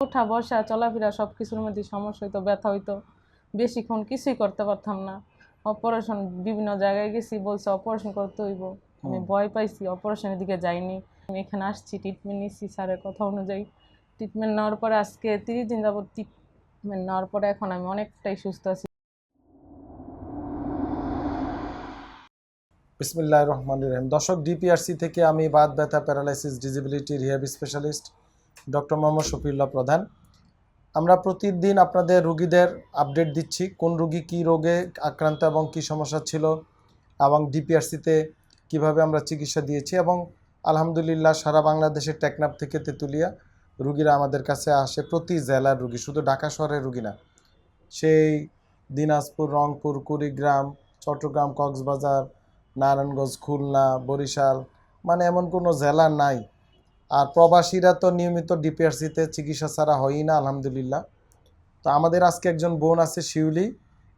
ওঠা বসা চলাফেরা সব কিছুর মধ্যে সমস্যা হইতো, ব্যথা হইতো, বেশিক্ষণ কিছুই করতে পারতাম না। অপারেশন বিভিন্ন জায়গায় গেছি, বলছে অপারেশন করতে হইব। আমি ভয় পাইছি, অপারেশনের দিকে যাইনি। আমি এখানে আসছি, ট্রিটমেন্ট নিচ্ছি স্যারের কথা অনুযায়ী। ট্রিটমেন্ট নেওয়ার পরে আজকে 30 দিন যাবত ট্রিটমেন্ট নেওয়ার পরে এখন আমি অনেকটাই সুস্থ আছি। বিসমিল্লাহির রহমানির রহিম। দর্শক, ডিপিআরসি থেকে আমি বাত ব্যথা paralysis disability rehab specialist doctor Mohammad Shafiullah প্রধান। আমরা প্রতিদিন আপনাদের রুগীদের আপডেট দিচ্ছি, কোন রুগী কী রোগে আক্রান্ত এবং কী সমস্যা ছিল, এবং ডিপিআরসিতে কিভাবে আমরা চিকিৎসা দিয়েছি। এবং আলহামদুলিল্লাহ সারা বাংলাদেশের টেকনাফ থেকে তেঁতুলিয়া রুগীরা আমাদের কাছে আসে, প্রতি জেলার রুগী, শুধু ঢাকা শহরের রুগী না। সেই দিনাজপুর, রংপুর, কুড়িগ্রাম, চট্টগ্রাম, কক্সবাজার, নারায়ণগঞ্জ, খুলনা, বরিশাল, মানে এমন কোনো জেলা নাই। আর প্রবাসীরা তো নিয়মিত ডিপিআরসিতে চিকিৎসা ছাড়া হয়ই না, আলহামদুলিল্লাহ। তো আমাদের আজকে একজন বোন আছে, শিউলি,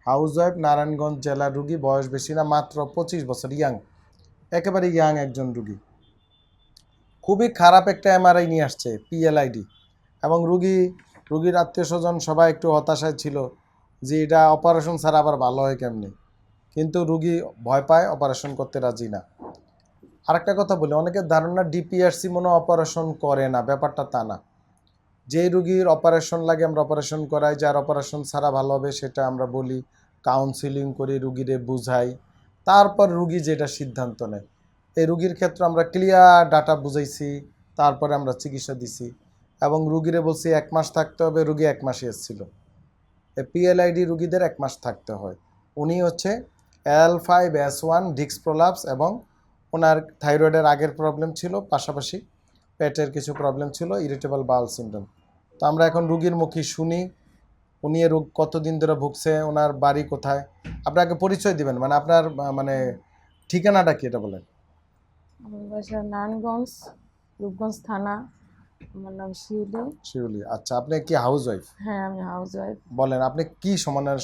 হাউসওয়াইফ, নারায়ণগঞ্জ জেলার রুগী, বয়স বেশি না, মাত্র 25 বছর, ইয়াং, একেবারে ইয়াং একজন রুগী। খুবই খারাপ একটা এমআরআই নিয়ে আসছে, পিএলআইডি, এবং রুগীর আত্মীয় স্বজন সবাই একটু হতাশায় ছিল যে এটা অপারেশন ছাড়া আবার ভালো হয় কেমনি, কিন্তু রুগী ভয় পায়, অপারেশন করতে রাজি না। আরেকটা কথা বলি, অনেকের ধারণা ডিপিআরসি মনে অপারেশন করে না, ব্যাপারটা তা না। যে রুগীর অপারেশন লাগে আমরা অপারেশন করাই, যার অপারেশন ছাড়া ভালো হবে সেটা আমরা বলি, কাউন্সিলিং করি, রুগীরে বুঝাই, তারপর রুগী যেটা সিদ্ধান্ত নেয়। এই রুগীর ক্ষেত্রে আমরা ক্লিয়ার ডাটা বুঝাইছি, তারপরে আমরা চিকিৎসা দিছি, এবং রুগীরে বলছি 1 মাস থাকতে হবে, রুগী 1 মাসে এসেছিল। এই পিএলআইডি রুগীদের 1 মাস থাকতে হয়। উনি হচ্ছে L5S1 ডিস্ক প্রলাপস, এবং ওনার থাইরয়েডের আগের প্রবলেম ছিল, পাশাপাশি পেটের কিছু প্রবলেম ছিল, ইরিটেবল বাউল সিনড্রোম। তো আমরা এখন রুগীর মুখে শুনি উনি এ রোগ কতদিন ধরে ভুগছে, ওনার বাড়ি কোথায়। আপনাকে পরিচয় দিবেন, মানে আপনার মানে ঠিকানাটা কি এটা বলেন। আমার বাসা নারায়ণগঞ্জ, রূপগঞ্জ থানা। আমার নাম শিউলি। শিউলি, আচ্ছা। আপনি কি হাউস ওয়াইফ? হ্যাঁ, আমি হাউস ওয়াইফ। বলেন আপনি কি সমানের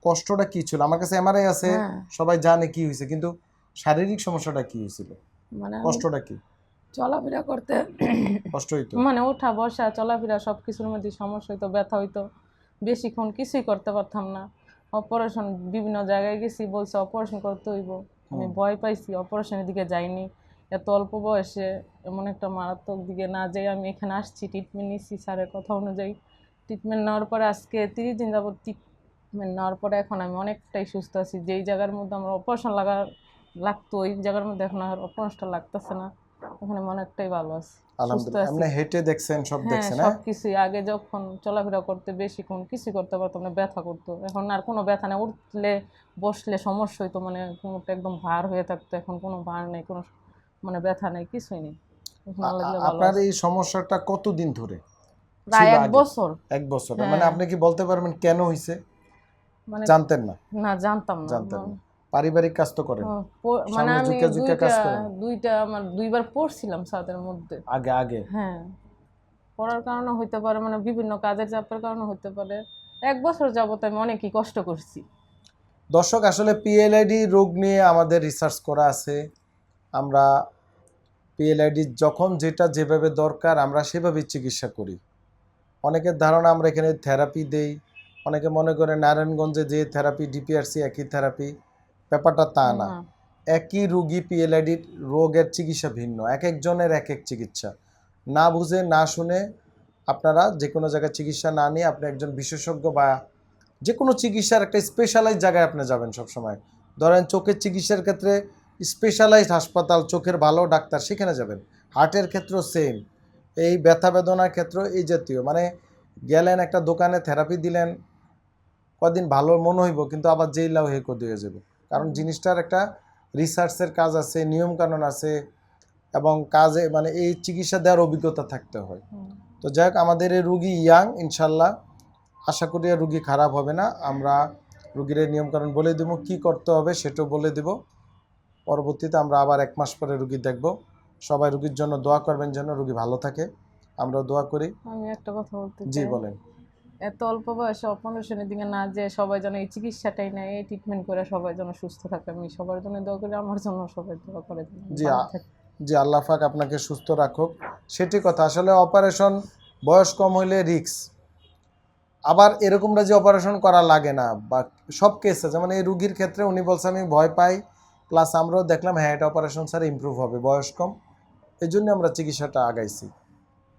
কষ্টটা কি ছিল? আমার কাছে এমআরআই আছে, হ্যাঁ, সবাই জানে কি হয়েছে, কিন্তু শারীরিক সমস্যাটা কি হয়েছিল, মানে আমি কষ্টটা কি? চলাফেরা করতে কষ্ট হইতো? মানে ওঠা বসা চলাফেরা সব কিছুর মধ্যে সমস্যা হইতো, ব্যথা হইতো, বেশিক্ষণ কিছুই করতে পারতাম না। অপারেশন বিভিন্ন জায়গায় গেছি, বলছে অপারেশন করতে হইব। আমি ভয় পাইছি, অপারেশনের দিকে যাইনি। এত অল্প বয়সে এমন একটা মারাত্মক দিকে না যাই আমি এখানে আসছি, ট্রিটমেন্ট নিচ্ছি স্যারের কথা অনুযায়ী। ট্রিটমেন্ট নেওয়ার পরে আজকে 30 দিন যাবত ট্রিটমেন্ট নেওয়ার পরে এখন আমি অনেকটাই সুস্থ আছি। যেই জায়গার মধ্যে আমার অপারেশন লাগতো, ওই জায়গার মধ্যে এখন আর অপারেশনটা লাগতেছে না। এখন আমি অনেকটাই ভালো আছি, সুস্থ আলহামদুলিল্লাহ। আছি। আপনি হেঁটে দেখছেন, সব হ্যাঁ, দেখছেন? সব কিছুই। আগে যখন চলাফেরা করতে বেশিক্ষণ কিছুই করতে পারতাম না, ব্যথা করতো। এখন আর কোনো ব্যথা নেই, উঠলে বসলে সমস্যা হইতো, মানে কোনোটা একদম ভার হয়ে থাকতো। এখন কোনো ভার নেই, কোনো মানে ব্যথা নেই, কিছুই নেই। এখন আল্লাহ দিলে ভালো আপনার আছে। এই সমস্যাটা কতদিন ধরে প্রায় ছিল 1 আগে? বছর। 1 বছর। মানে হ্যাঁ, আপনি কি বলতে পারবেন কেন হয়েছে? মানে জানতেন না? না, জানতাম না। জানতেন না। পারিবারিক কাজ তো করেন, মানে সামনে আমি ঝুঁকে ঝুঁকে কাজ করেন? দুইটা আমার 2 বার পড়ছিলাম ছাদের মধ্যে। আগে আগে হ্যাঁ, পড়ার কারণে হইতে পারে, মানে বিভিন্ন কাজের চাপের কারণে হইতে পারে। 1 বছর যাবত আমি অনেকই কষ্ট করছি। দর্শক, আসলে পিএলআইডি রোগ নিয়ে আমাদের রিসার্চ করা আছে। আমরা পিএলআইডি যখন যেটা যেভাবে দরকার আমরা সেভাবেই চিকিৎসা করি। অনেকের ধারণা আমরা এখানে থেরাপি দেই, অনেকে মনে করে নারায়ণগঞ্জে যে থেরাপি ডিপিআরসি একই থেরাপি, ব্যাপারটা তা না। না, একই রুগী, পিএলআইডির রোগের চিকিৎসা ভিন্ন, এক একজনের এক এক চিকিৎসা। না বুঝে না শুনে আপনারা যে কোনো জায়গায় চিকিৎসা না নিয়ে আপনি একজন বিশেষজ্ঞ বা যে কোনো চিকিৎসার একটা স্পেশালাইজ জায়গায় আপনি যাবেন সবসময়। ধরেন চোখের চিকিৎসার ক্ষেত্রে স্পেশালাইজড হাসপাতাল, চোখের ভালো ডাক্তার, সেখানে যাবেন। হার্টের ক্ষেত্রেও সেম, এই ব্যথা বেদনার ক্ষেত্রেও এই জাতীয়, মানে গেলেন একটা দোকানে থেরাপি দিলেন, কদিন ভালো মনে হইব, কিন্তু আবার যেই লাও হেকো দিয়ে যাবে। কারণ জিনিসটার একটা রিসার্চের কাজ আছে, নিয়মকানুন আছে, এবং কাজে মানে এই চিকিৎসা দেওয়ার অভিজ্ঞতা থাকতে হয়। তো যাই হোক, আমাদের এই রুগী ইয়াং, ইনশাল্লাহ আশা করি রুগী খারাপ হবে না। আমরা রুগীর নিয়মকানুন বলে দেবো, কি করতে হবে সেটাও বলে দেব। পরবর্তীতে আমরা আবার 1 মাস পরে রুগী দেখব। সবাই রুগীর জন্য দোয়া করবেন যেন রুগী ভালো থাকে, আমরাও দোয়া করি। আমি একটা কথা বলতে জি চাই। বলেন। এত অল্প বয়সে অপারেশনের দিকে না যে সবাই যেন এই চিকিৎসাটাই নেয়, এই ট্রিটমেন্ট করে সবাই যেন সুস্থ থাকে। আমি সবার জন্য দোয়া করি, আমার জন্য সবাই দোয়া করে। জি ভালো থাকে। জি, আল্লাহ পাক আপনাকে সুস্থ রাখুক, সেটি কথা। আসলে অপারেশন বয়স কম হইলে রিস্ক। আবার এরকমটা যে অপারেশন করা লাগে না বা সব কেসে, যেমন এই রুগীর ক্ষেত্রে উনি বলছে আমি ভয় পাই, প্লাস আমরাও দেখলাম হ্যাঁ এটা অপারেশন ছাড়া ইমপ্রুভ হবে, বয়স কম, এই জন্য আমরা চিকিৎসাটা আগাইছি।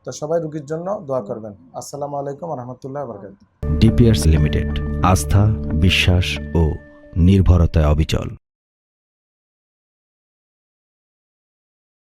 তো সবাই রুগীর জন্য দোয়া করবেন। আসসালামু আলাইকুম রহমতুল্লাহ বরকাতুহু। ডিপিআরস লিমিটেড, আস্থা, বিশ্বাস ও নির্ভরতায় অবিচল।